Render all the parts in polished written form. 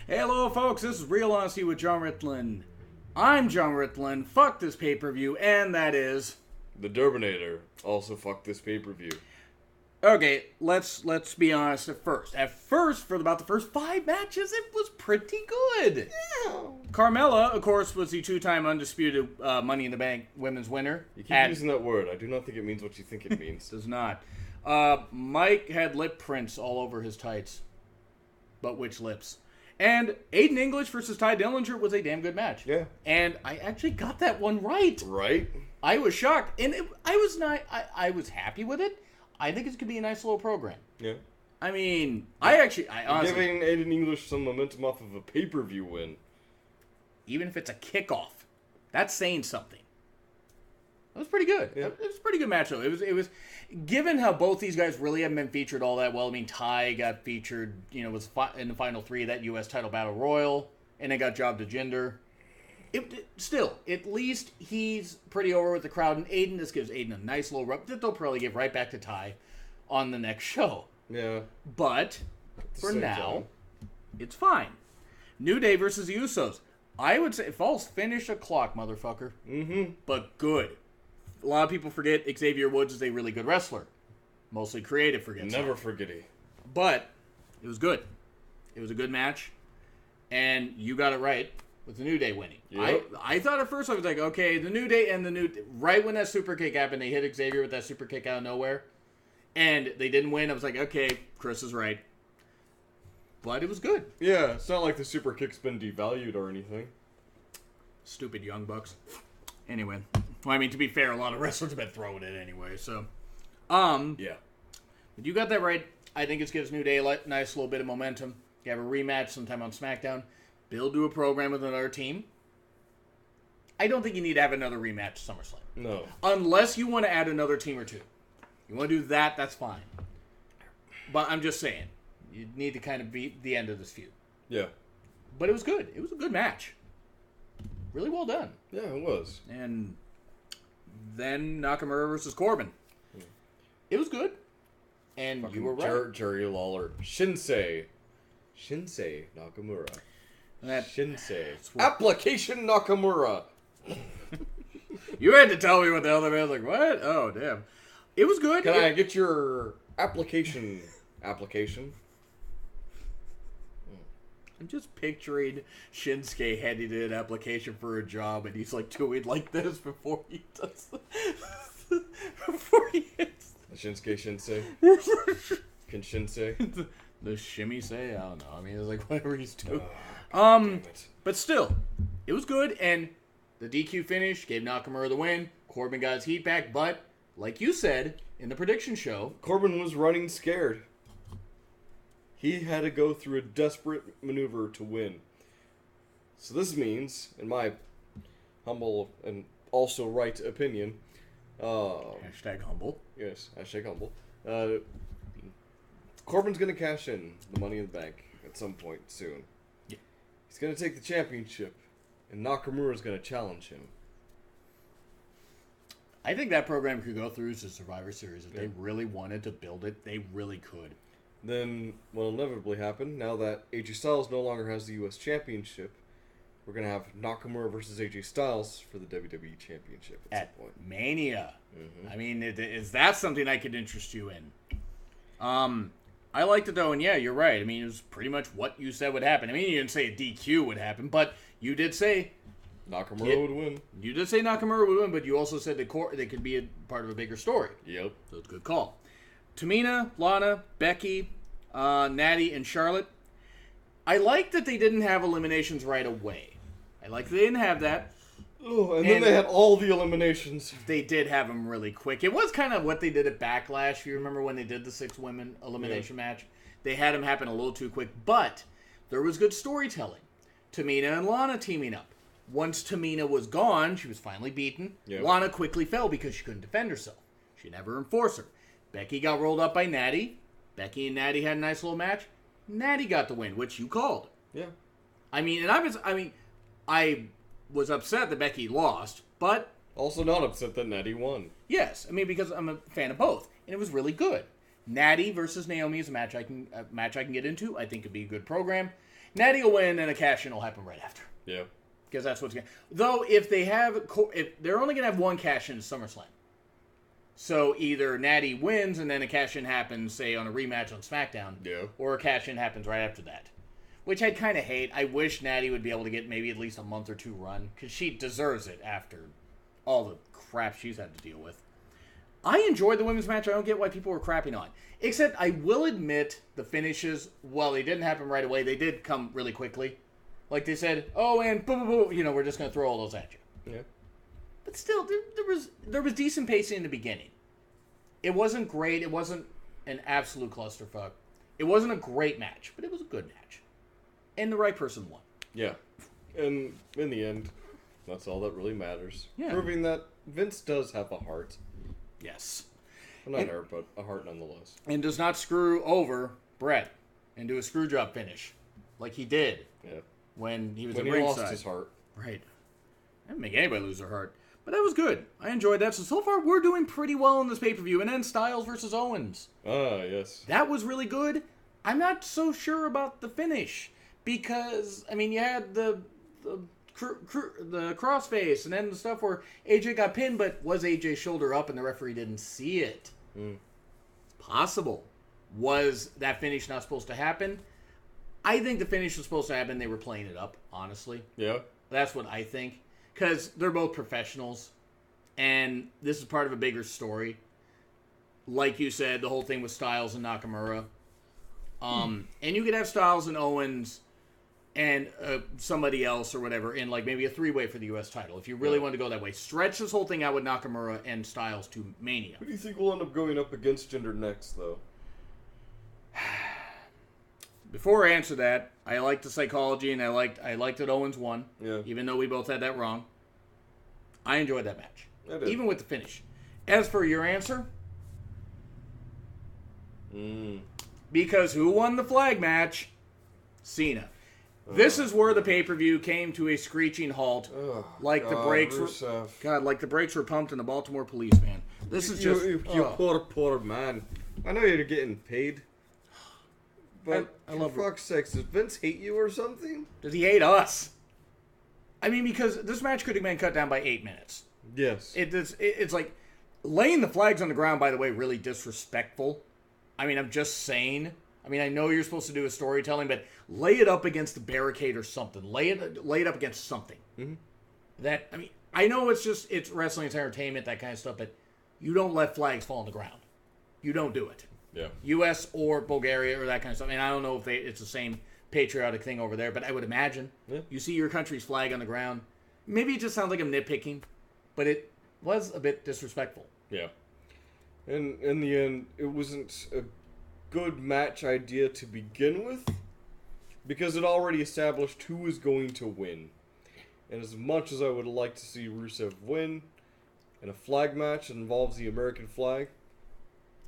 Hello, folks. This is Real Honesty with Jonn Ritland. I'm Jonn Ritland. Fuck this pay-per-view, and that is... The Durbinator. Also fuck this pay-per-view. Okay, let's be honest at first. At first, for about the first 5 matches, it was pretty good. Yeah. Carmella, of course, was the 2-time undisputed Money in the Bank women's winner. You keep using that word. I do not think it means what you think it means. Does not. Mike had lip prints all over his tights. But which lips? And Aiden English versus Ty Dillinger was a damn good match. Yeah. And I actually got that one right. Right? I was shocked. And I was happy with it. I think it's going to be a nice little program. Yeah. I mean, I honestly... Giving Aiden English some momentum off of a pay-per-view win. Even if it's a kickoff, that's saying something. It was pretty good. Yeah. It was a pretty good match, though. It was, given how both these guys really haven't been featured all that well. I mean, Ty got featured, was in the final 3 of that U.S. title battle royal, and then got jobbed to Jinder. Still, at least he's pretty over with the crowd, and Aiden, this gives Aiden a nice little rub that they'll probably give right back to Ty on the next show. Yeah. But, for now, it's fine. New Day versus the Usos. I would say, false finish o'clock, motherfucker. Mm-hmm. But good. A lot of people forget Xavier Woods is a really good wrestler. Mostly creative forgets. Never forget it. But, it was good. It was a good match. And you got it right. With the New Day winning. Yep. I thought at first, I was like, okay, the New Day and right when that super kick happened, they hit Xavier with that super kick out of nowhere. And they didn't win. I was like, okay, Chris is right. But it was good. Yeah, it's not like the super kick's been devalued or anything. Stupid Young Bucks. Anyway. Well, I mean, to be fair, a lot of wrestlers have been throwing it anyway, so. Yeah. But you got that right. I think it gives New Day a nice little bit of momentum. You have a rematch sometime on SmackDown. Build to a program with another team. I don't think you need to have another rematch at SummerSlam. No. Unless you want to add another team or two. You want to do that, that's fine. But I'm just saying, you need to kind of beat the end of this feud. Yeah. But it was good. It was a good match. Really well done. Yeah, it was. And then Nakamura versus Corbin. It was good. And fucking you were right. Jerry Lawler. Shinsei Nakamura. Shinsei. Application Nakamura. You had to tell me what the hell that was. Like, what? Oh, damn. It was good. Can I get your application? I'm just picturing Shinsuke heading in an application for a job, and he's like doing like this before he does before he hits. Shinsei? Can Shinsei? The shimmy say? I don't know. I mean, it's like whatever he's doing. But still, it was good, and the DQ finish gave Nakamura the win. Corbin got his heat back, but like you said in the prediction show, Corbin was running scared. He had to go through a desperate maneuver to win. So this means, in my humble and also right opinion, hashtag humble. Yes, hashtag humble. Corbin's going to cash in the Money in the Bank at some point soon. Yeah. He's going to take the championship, and Nakamura's going to challenge him. I think that program could go through to Survivor Series. If they really wanted to build it, they really could. Then what will inevitably happen, now that AJ Styles no longer has the U.S. Championship, we're going to have Nakamura versus AJ Styles for the WWE Championship at some point. Mania. Mm-hmm. I mean, is that something I could interest you in? I liked it, though, and yeah, you're right. I mean, it was pretty much what you said would happen. I mean, you didn't say a DQ would happen, but you did say... Nakamura would win. You did say Nakamura would win, but you also said that they could be a part of a bigger story. Yep. So it's a good call. Tamina, Lana, Becky, Natty, and Charlotte. I like that they didn't have eliminations right away. I like that they didn't have that. Oh, and then they had all the eliminations. They did have them really quick. It was kind of what they did at Backlash. If you remember when they did the 6 women elimination match, they had them happen a little too quick. But there was good storytelling. Tamina and Lana teaming up. Once Tamina was gone, she was finally beaten. Yep. Lana quickly fell because she couldn't defend herself. She never enforced her. Becky got rolled up by Natty. Becky and Natty had a nice little match. Natty got the win, which you called. Yeah. I was upset that Becky lost, but... Also not upset that Natty won. Yes. I mean, because I'm a fan of both. And it was really good. Natty versus Naomi is a match I can get into. I think it'd be a good program. Natty will win, and a cash-in will happen right after. Yeah. Because that's what's going to... Though, if they're only going to have one cash-in at SummerSlam. So, either Natty wins, and then a cash-in happens, say, on a rematch on SmackDown. Yeah. Or a cash-in happens right after that. Which I'd kind of hate. I wish Natty would be able to get maybe at least a month or two run. Because she deserves it after all the crap she's had to deal with. I enjoyed the women's match. I don't get why people were crapping on. Except, I will admit, the finishes, while they didn't happen right away, they did come really quickly. Like they said, oh, and boom, boom, boom, we're just going to throw all those at you. Yeah. But still, there was decent pacing in the beginning. It wasn't great. It wasn't an absolute clusterfuck. It wasn't a great match, but it was a good match. And the right person won. Yeah. And in the end, that's all that really matters. Yeah. Proving that Vince does have a heart. Yes. Well, not heart, but a heart nonetheless. And does not screw over Brett and do a screw job finish like he did. Yeah. When he was when in he ringside. lost his heart. Right. That didn't make anybody lose their heart. But that was good. I enjoyed that. So far, we're doing pretty well in this pay-per-view. And then Styles versus Owens. Ah, yes. That was really good. I'm not so sure about the finish. Because, I mean, you had the crossface and then the stuff where AJ got pinned, but was AJ's shoulder up and the referee didn't see it? Possible. Was that finish not supposed to happen? I think the finish was supposed to happen. They were playing it up, honestly. Yeah. That's what I think. Because they're both professionals. And this is part of a bigger story. Like you said, the whole thing with Styles and Nakamura. And you could have Styles and Owens and somebody else or whatever in like maybe a three-way for the U.S. title. If you really want to go that way. Stretch this whole thing out with Nakamura and Styles to Mania. Who do you think will end up going up against Jinder next, though? Before I answer that, I liked the psychology, and I liked that Owens won. Yeah. Even though we both had that wrong. I enjoyed that match. I did. Even with the finish. As for your answer, because who won the flag match? Cena. This is where the pay-per-view came to a screeching halt. Like the brakes were pumped in the Baltimore police, man. This is just... You poor man. I know you're getting paid. But I love for fuck's sakes, does Vince hate you or something? Does he hate us? I mean, because this match could have been cut down by 8 minutes. Yes. It's like, laying the flags on the ground, by the way, really disrespectful. I mean, I'm just saying. I mean, I know you're supposed to do a storytelling, but lay it up against a barricade or something. Lay it up against something. That, I mean, I know it's wrestling, it's entertainment, that kind of stuff, but you don't let flags fall on the ground. You don't do it. Yeah. U.S. or Bulgaria or that kind of stuff. And I don't know if it's the same patriotic thing over there, but I would imagine. Yeah. You see your country's flag on the ground. Maybe it just sounds like I'm nitpicking, but it was a bit disrespectful. Yeah. And in the end, it wasn't a good match idea to begin with, because it already established who was going to win. And as much as I would like to see Rusev win in a flag match that involves the American flag,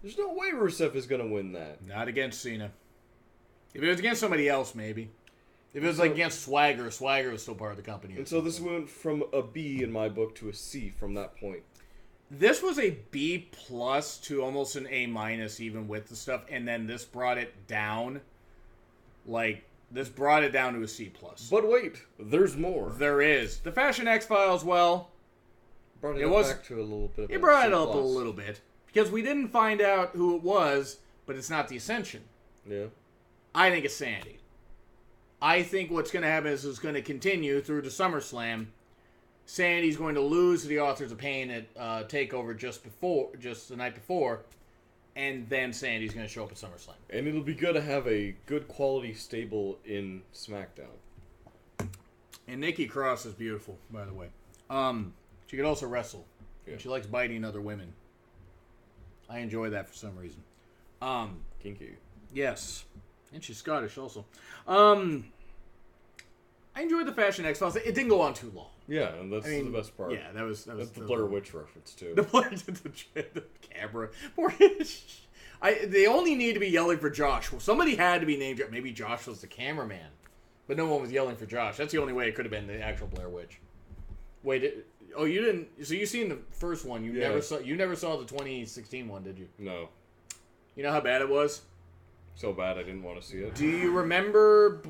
there's no way Rusev is going to win that. Not against Cena. If it was against somebody else, maybe. If it was like against Swagger was still part of the company. And so this went from a B in my book to a C from that point. This was a B plus to almost an A minus even with the stuff, and then this brought it down. Like, this brought it down to a C plus. But wait, there's more. There is. The Fashion X-Files, well... Brought it back to a little bit of it brought it up a little bit. Because we didn't find out who it was, but it's not the Ascension. Yeah. I think it's Sandy. I think what's going to happen is it's going to continue through to SummerSlam. Sandy's going to lose to the Authors of Pain at TakeOver just the night before, and then Sandy's going to show up at SummerSlam. And it'll be good to have a good quality stable in SmackDown. And Nikki Cross is beautiful, by the way. She could also wrestle. Yeah. She likes biting other women. I enjoy that for some reason. Kinky. Yes. And she's Scottish also. I enjoyed the Fashion X-Files. It didn't go on too long. Yeah, and that's the best part. Yeah, that was the Blair Witch reference, too. The camera. They only need to be yelling for Josh. Well, somebody had to be named. Maybe Josh was the cameraman. But no one was yelling for Josh. That's the only way it could have been the actual Blair Witch. Wait, you didn't... So you seen the first one. You never saw the 2016 one, did you? No. You know how bad it was? So bad I didn't want to see it. Do you remember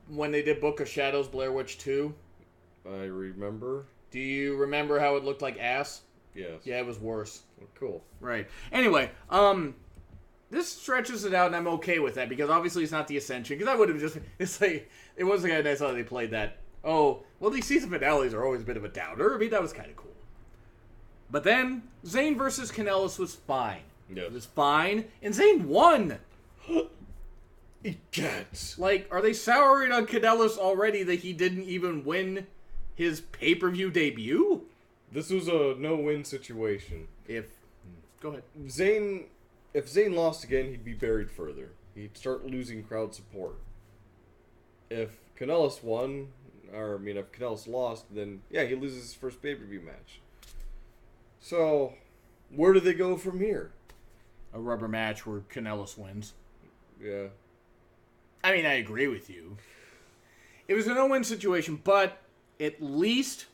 when they did Book of Shadows, Blair Witch 2? I remember. Do you remember how it looked like ass? Yes. Yeah, it was worse. Oh, cool. Right. Anyway, this stretches it out, and I'm okay with that, because obviously it's not the Ascension, because I would have just... It's like... It wasn't kind of nice how they played that. Oh, well, these season finales are always a bit of a downer. I mean, that was kind of cool. But then, Zayn versus Kanellis was fine. Yes. It was fine, and Zayn won! He gets. Like, are they souring on Kanellis already that he didn't even win his pay-per-view debut? This was a no-win situation. Go ahead. If Zayn lost again, he'd be buried further. He'd start losing crowd support. If Kanellis won, if Kanellis lost, then yeah, he loses his first pay-per-view match. So, where do they go from here? A rubber match where Kanellis wins. Yeah. I mean, I agree with you. It was a no-win situation, but at least,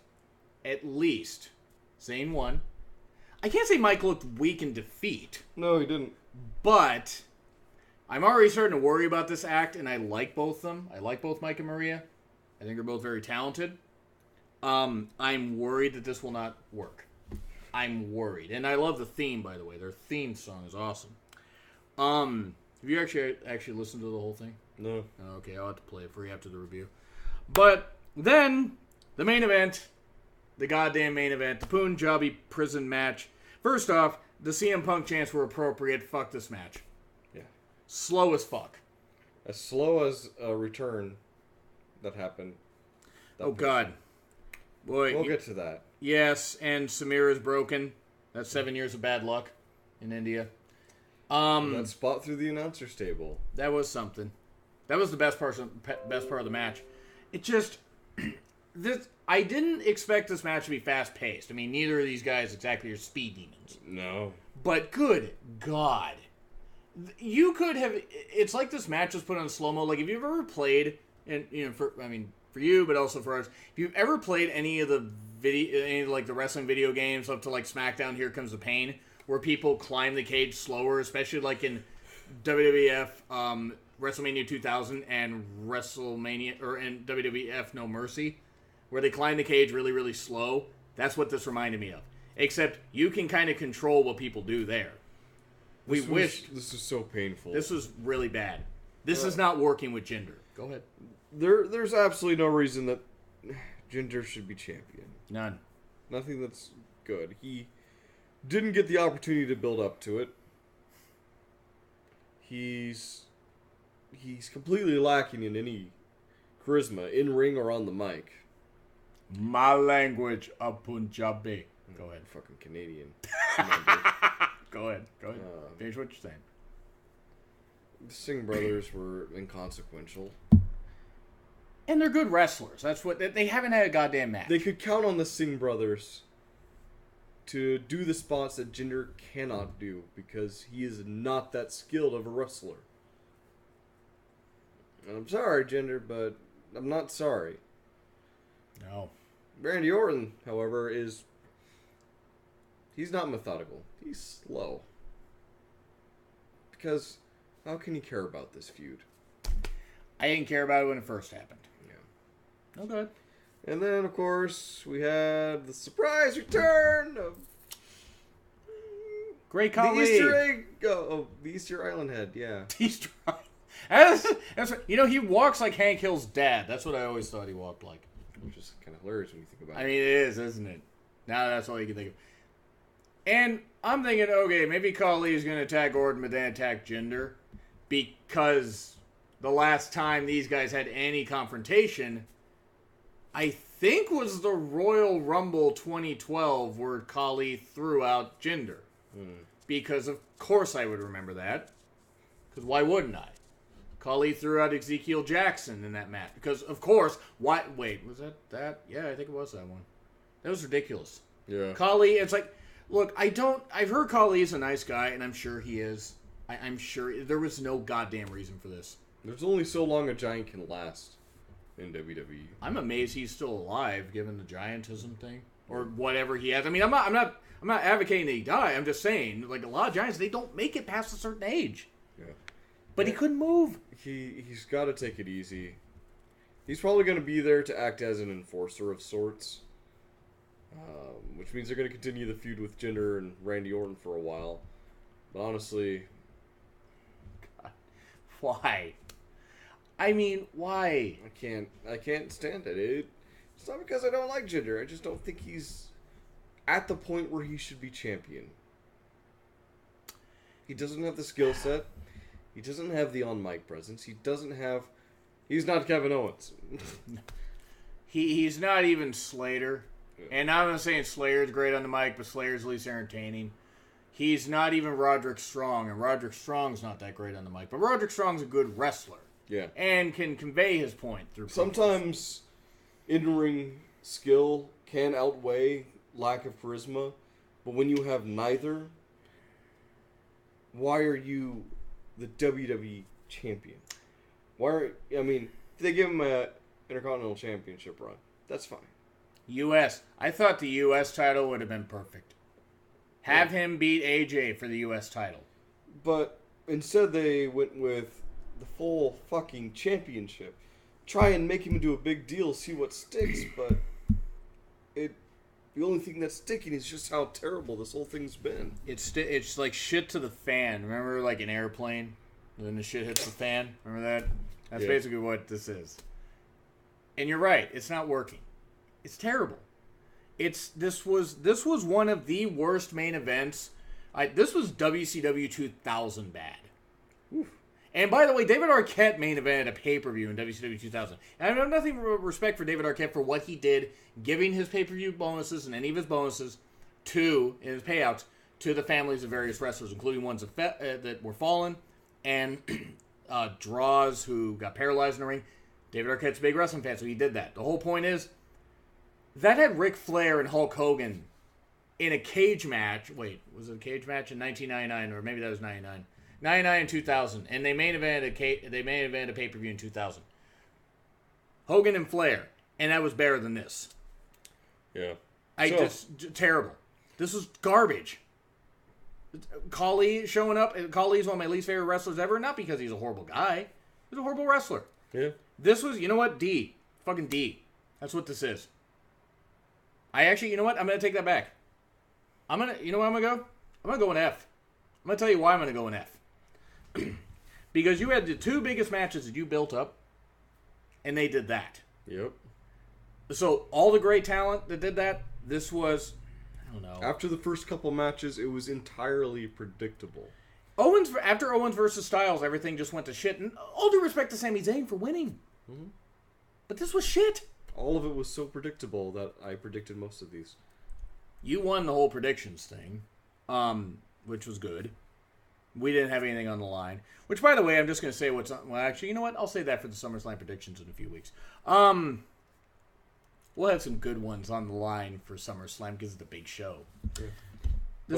Zayn won. I can't say Mike looked weak in defeat. No, he didn't. But I'm already starting to worry about this act, and I like both of them. I like both Mike and Maria. I think they're both very talented. I'm worried that this will not work. I'm worried. And I love the theme, by the way. Their theme song is awesome. Have you actually listened to the whole thing? No. Okay, I'll have to play it for you after the review. But then, the main event, the goddamn main event, the Punjabi prison match. First off, the CM Punk chants were appropriate. Fuck this match. Yeah. Slow as fuck. As slow as a return that happened. God. Boy, We'll get to that. Yes, and Samira's broken. That's 7 years of bad luck in India. That spot through the announcer's table. That was something. That was the best part of the match. It just... I didn't expect this match to be fast-paced. I mean, neither of these guys exactly are speed demons. No. But good God. You could have... It's like this match was put on slow-mo. Like, if you've ever played... And, for you, but also for us. If you've ever played any of the the wrestling video games up to, like, SmackDown Here Comes the Pain, where people climb the cage slower, especially, like, in WWF... WrestleMania 2000 and and WWF No Mercy, where they climb the cage really, really slow. That's what this reminded me of. Except you can kind of control what people do there. This is so painful. This was really bad. This is not working with Jinder. Go ahead. There's absolutely no reason that Jinder should be champion. None. Nothing that's good. He didn't get the opportunity to build up to it. He's completely lacking in any charisma, in ring or on the mic. My language of Punjabi. Go ahead. Fucking Canadian. Go ahead. Finish what you're saying. The Singh brothers were inconsequential. And they're good wrestlers. That's what they haven't had a goddamn match. They could count on the Singh brothers to do the spots that Jinder cannot do because he is not that skilled of a wrestler. And I'm sorry, Jinder, but I'm not sorry. No. Randy Orton, however, he's not methodical. He's slow. Because how can you care about this feud? I didn't care about it when it first happened. Yeah. Okay. And then, of course, we had the surprise return of Great Khali. the Easter egg of the Easter Island head. Yeah. Easter Island. He walks like Hank Hill's dad. That's what I always thought he walked like. Which is kind of hilarious when you think about it. I mean, it is, isn't it? Now that's all you can think of. And I'm thinking, okay, maybe Khali is going to attack Orton, but then attack Jinder, because the last time these guys had any confrontation, I think was the Royal Rumble 2012, where Khali threw out Jinder. Because of course I would remember that. Because why wouldn't I? Khali threw out Ezekiel Jackson in that match. Because, of course, why... Wait, was that? Yeah, I think it was that one. That was ridiculous. Yeah. Khali, it's like... Look, I've heard Khali is a nice guy, and I'm sure he is. I'm sure... There was no goddamn reason for this. There's only so long a giant can last in WWE. I'm amazed he's still alive, given the giantism thing. Or whatever he has. I mean, I'm not advocating that he die. I'm just saying, like, a lot of giants, they don't make it past a certain age. Yeah. But he couldn't move. He's got to take it easy. He's probably going to be there to act as an enforcer of sorts. Which means they're going to continue the feud with Jinder and Randy Orton for a while. But honestly... God, why? I mean, why? I can't stand it. It's not because I don't like Jinder. I just don't think he's at the point where he should be champion. He doesn't have the skill set. He doesn't have the on-mic presence. He's not Kevin Owens. He's not even Slater. Yeah. And I'm not saying Slater's great on the mic, but Slater's at least entertaining. He's not even Roderick Strong, and Roderick Strong's not that great on the mic. But Roderick Strong's a good wrestler. Yeah. And can convey his point through sometimes in-ring skill can outweigh lack of charisma, but when you have neither, why are you the WWE champion? If they give him a Intercontinental Championship run, that's fine. U.S. I thought the U.S. title would have been perfect. Have him beat AJ for the U.S. title. But instead they went with the full fucking championship. Try and make him into a big deal, see what sticks, but the only thing that's sticking is just how terrible this whole thing's been. It's like shit to the fan. Remember, like an airplane, when the shit hits the fan? Remember that? That's basically what this is. And you're right, it's not working. It's terrible. This was one of the worst main events. This was WCW 2000 bad. Oof. And by the way, David Arquette main evented a pay-per-view in WCW 2000. And I have nothing but respect for David Arquette for what he did, giving his pay-per-view bonuses and any of his bonuses in his payouts to the families of various wrestlers, including ones that were fallen and draws who got paralyzed in the ring. David Arquette's a big wrestling fan, so he did that. The whole point is, that had Ric Flair and Hulk Hogan in a cage match. Wait, was it a cage match in 1999, or maybe that was 99? 99 and 2000, and they main evented a pay-per-view in 2000. Hogan and Flair, and that was better than this. Yeah. Terrible. This was garbage. Khali showing up. Khali's one of my least favorite wrestlers ever, not because he's a horrible guy. He's a horrible wrestler. Yeah. This was, you know what? D. Fucking D. That's what this is. You know what? I'm going to take that back. You know where I'm going to go? I'm going to go in F. I'm going to tell you why I'm going to go in F. Because you had the two biggest matches that you built up, and they did that. Yep. So, all the great talent that did that, this was, I don't know. After the first couple matches, it was entirely predictable. After Owens versus Styles, everything just went to shit. And all due respect to Sami Zayn for winning. Mm-hmm. But this was shit. All of it was so predictable that I predicted most of these. You won the whole predictions thing, which was good. We didn't have anything on the line. Which, by the way, I'm just going to say what's on... Well, actually, you know what? I'll say that for the SummerSlam predictions in a few weeks. We'll have some good ones on the line for SummerSlam because it's a big show. Yeah.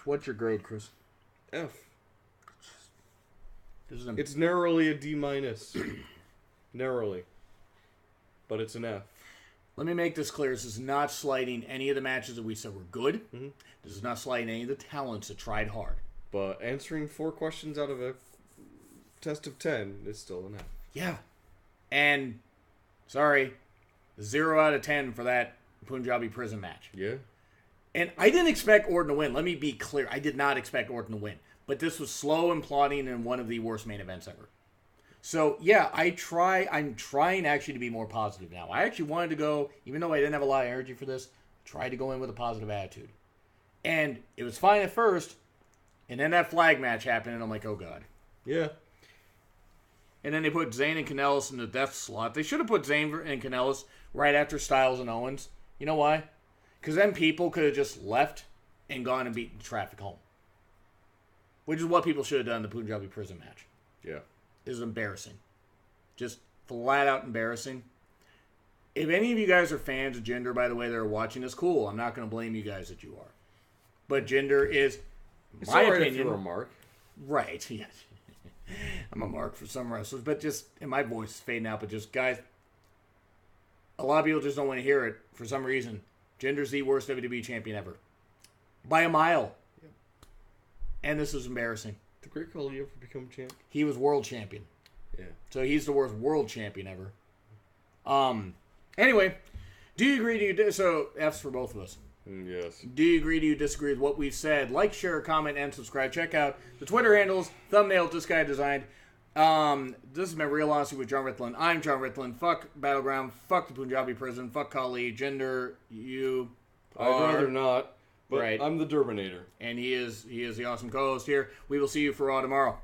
What's your grade, Chris? F. It's narrowly a D-. Narrowly. But it's an F. Let me make this clear. This is not slighting any of the matches that we said were good. Mm-hmm. This is not slighting any of the talents that tried hard. But answering 4 questions out of a test of 10 is still an F. Yeah. And, sorry, 0 out of 10 for that Punjabi prison match. Yeah. And I didn't expect Orton to win. Let me be clear. I did not expect Orton to win. But this was slow and plodding and one of the worst main events ever. So, yeah, I'm trying actually to be more positive now. I actually wanted to go, even though I didn't have a lot of energy for this, try to go in with a positive attitude. And it was fine at first, and then that flag match happened, and I'm like, oh, God. Yeah. And then they put Zayn and Kanellis in the death slot. They should have put Zayn and Kanellis right after Styles and Owens. You know why? Because then people could have just left and gone and beaten traffic home. Which is what people should have done in the Punjabi prison match. Yeah. It was embarrassing. Just flat out embarrassing. If any of you guys are fans of Jinder, by the way, that are watching this, cool. I'm not going to blame you guys that you are. But Jinder is, in my opinion... If you're a mark. Right, yes. I'm a mark for some wrestlers, but just, and my voice is fading out, but just, guys, a lot of people just don't want to hear it for some reason. Jinder's the worst WWE champion ever. By a mile. Yep. And this is embarrassing. The Great Khali ever become champ? He was world champion. Yeah. So he's the worst world champion ever. Anyway, do you agree? Do you so F's for both of us. Yes. Do you agree? Do you disagree with what we've said? Like, share, comment, and subscribe. Check out the Twitter handles, thumbnail this guy designed. This is my Real Honesty with Jonn Ritland. I'm Jonn Ritland. Fuck Battleground. Fuck the Punjabi prison. Fuck Khali. Gender, you I'd rather not, but right. I'm the Derminator. And he is the awesome co-host here. We will see you for Raw tomorrow.